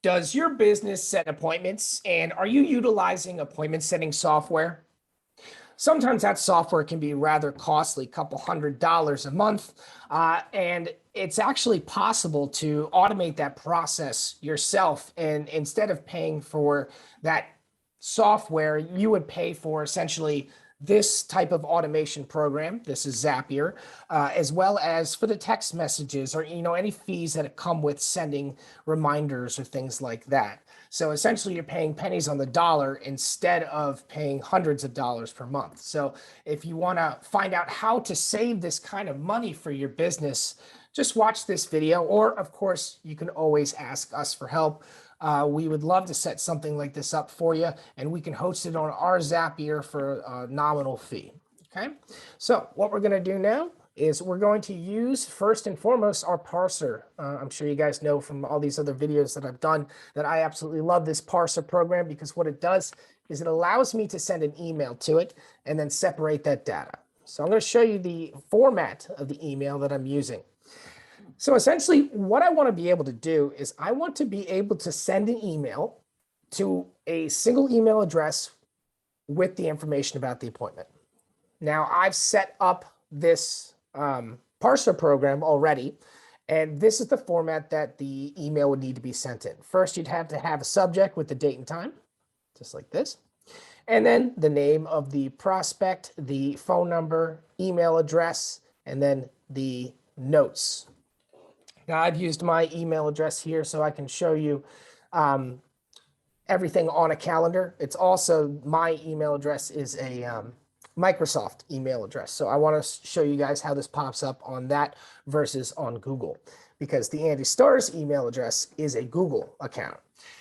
Does your business set appointments, and are you utilizing appointment setting software? Sometimes that software can be rather costly, couple $100 a month, and it's actually possible to automate that process yourself. And instead of paying for that software, you would pay for essentially this type of automation program. This is Zapier, as well as for the text messages or any fees that come with sending reminders or things like that. So essentially, you're paying pennies on the dollar instead of paying hundreds of dollars per month. So if you want to find out how to save this kind of money for your business, just watch this video, or of course, you can always ask us for help. We would love to set something like this up for you, and we can host it on our Zapier for a nominal fee. Okay, so what we're going to do now is we're going to use first and foremost our parser. I'm sure you guys know from all these other videos that I've done that I absolutely love this parser program, because what it does is it allows me to send an email to it and then separate that data. So I'm going to show you the format of the email that I'm using. So essentially, what I want to be able to do is I want to be able to send an email to a single email address with the information about the appointment. Now, I've set up this parser program already, and this is the format that the email would need to be sent in. First, you'd have to have a subject with the date and time, just like this. And then the name of the prospect, the phone number, email address, and then the notes. Now, I've used my email address here so I can show you everything on a calendar. It's also, my email address is a Microsoft email address. So I want to show you guys how this pops up on that versus on Google, because the Andy Stars email address is a Google account.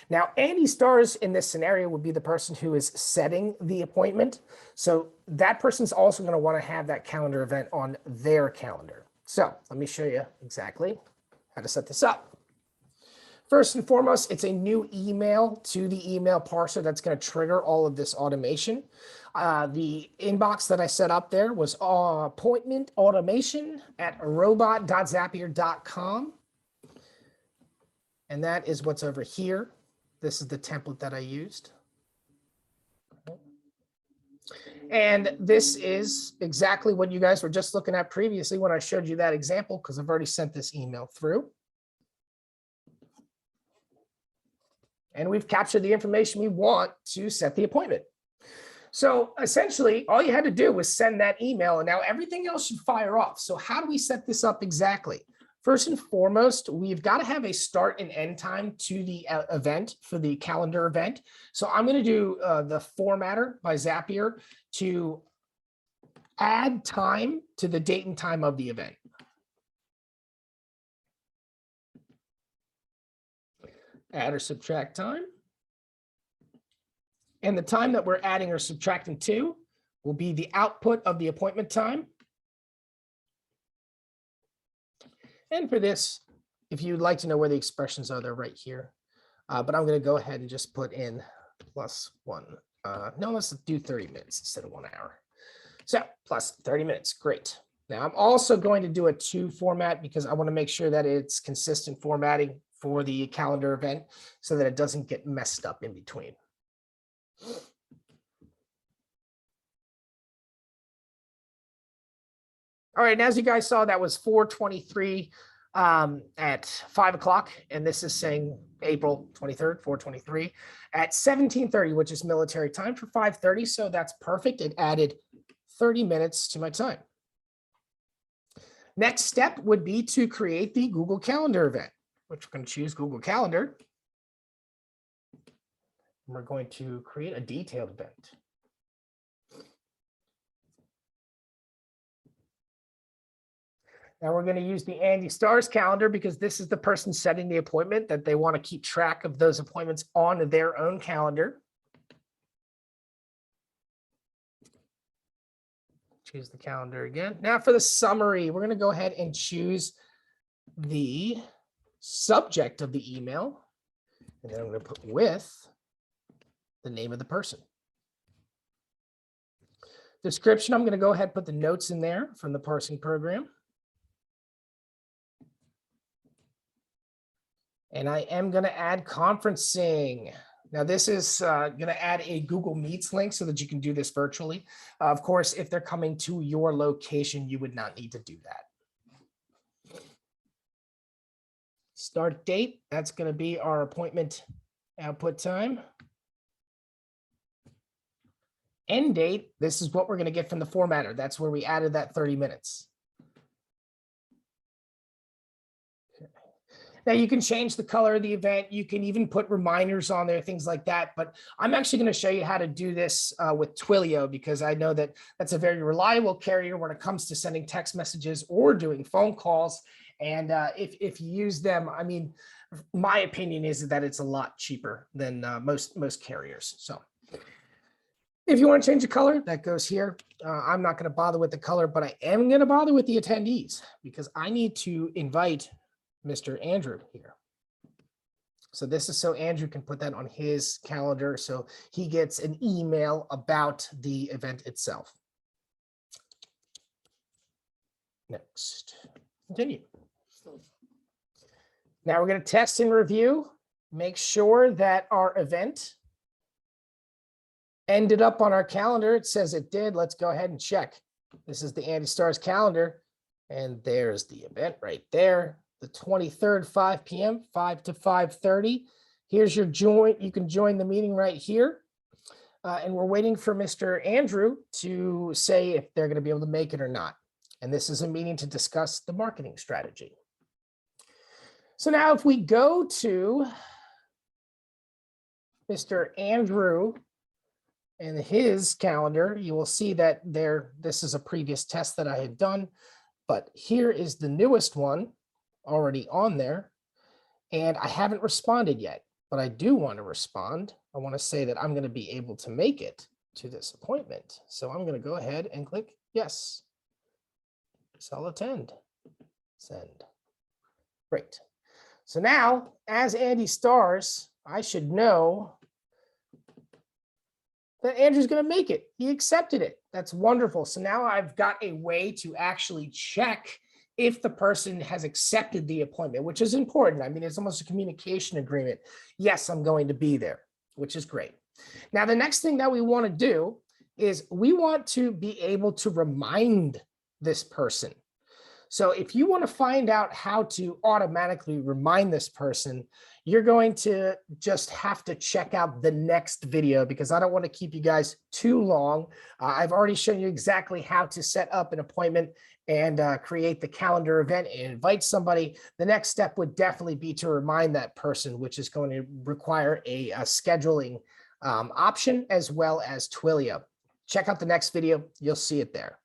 Now, Andy Stars in this scenario would be the person who is setting the appointment. So that person's also going to want to have that calendar event on their calendar. So let me show you exactly how to set this up. First and foremost, it's a new email to the email parser that's going to trigger all of this automation. The inbox that I set up there was appointment automation at robot.zapier.com. And that is what's over here. This is the template that I used. And this is exactly what you guys were just looking at previously when I showed you that example, because I've already sent this email through. And we've captured the information we want to set the appointment. So essentially, all you had to do was send that email, and now everything else should fire off. So how do we set this up exactly? First and foremost, we've got to have a start and end time to the event for the calendar event. So I'm going to do the formatter by Zapier to add time to the date and time of the event. Add or subtract time. And the time that we're adding or subtracting to will be the output of the appointment time. And for this, if you'd like to know where the expressions are, they're right here. But I'm going to go ahead and just put in +1. No, let's do 30 minutes instead of 1 hour. So plus 30 minutes. Great. Now I'm also going to do a to format, because I want to make sure that it's consistent formatting for the calendar event so that it doesn't get messed up in between. All right, and as you guys saw, that was 4:23 at 5 o'clock, and this is saying April 23rd, 4:23 at 17:30, which is military time for 5:30. So that's perfect. It added 30 minutes to my time. Next step would be to create the Google Calendar event, which we're going to choose Google Calendar. We're going to create a detailed event. Now we're going to use the Andy Stars calendar, because this is the person setting the appointment that they want to keep track of those appointments on their own calendar. Choose the calendar again. Now for the summary, we're going to go ahead and choose the subject of the email. And then I'm going to put with the name of the person. Description, I'm going to go ahead and put the notes in there from the parsing program. And I am going to add conferencing. Now, this is going to add a Google Meets link so that you can do this virtually. Of course, if they're coming to your location, you would not need to do that. Start date, that's going to be our appointment output time. End date, this is what we're going to get from the formatter. That's where we added that 30 minutes. Now you can change the color of the event. You can even put reminders on there, things like that. But I'm actually going to show you how to do this with Twilio, because I know that that's a very reliable carrier when it comes to sending text messages or doing phone calls. And if you use them, I mean, my opinion is that it's a lot cheaper than most carriers. So if you want to change the color, that goes here. I'm not going to bother with the color, but I am going to bother with the attendees because I need to invite Mr. Andrew here. So this is so Andrew can put that on his calendar so he gets an email about the event itself. Next, continue. Now we're going to test and review, make sure that our event ended up on our calendar. It says it did. Let's go ahead and check. This is the Andy Stars calendar, and there's the event right there. The 23rd, 5 p.m., 5 to 5:30. Here's your join. You can join the meeting right here. And we're waiting for Mr. Andrew to say if they're going to be able to make it or not. And this is a meeting to discuss the marketing strategy. So now if we go to Mr. Andrew and his calendar, you will see that this is a previous test that I had done, but here is the newest one already on there, and I haven't responded yet, but I do want to respond. I want to say that I'm going to be able to make it to this appointment. So I'm going to go ahead and click yes. So I'll attend, send. Great. So now as Andy Stars, I should know that Andrew's going to make it. He accepted it. That's wonderful. So now I've got a way to actually check if the person has accepted the appointment, which is important. I mean, it's almost a communication agreement. Yes, I'm going to be there, which is great. Now, the next thing that we want to do is we want to be able to remind this person. So if you want to find out how to automatically remind this person, you're going to just have to check out the next video because I don't want to keep you guys too long. I've already shown you exactly how to set up an appointment and create the calendar event and invite somebody. The next step would definitely be to remind that person, which is going to require a scheduling option as well as Twilio. Check out the next video. You'll see it there.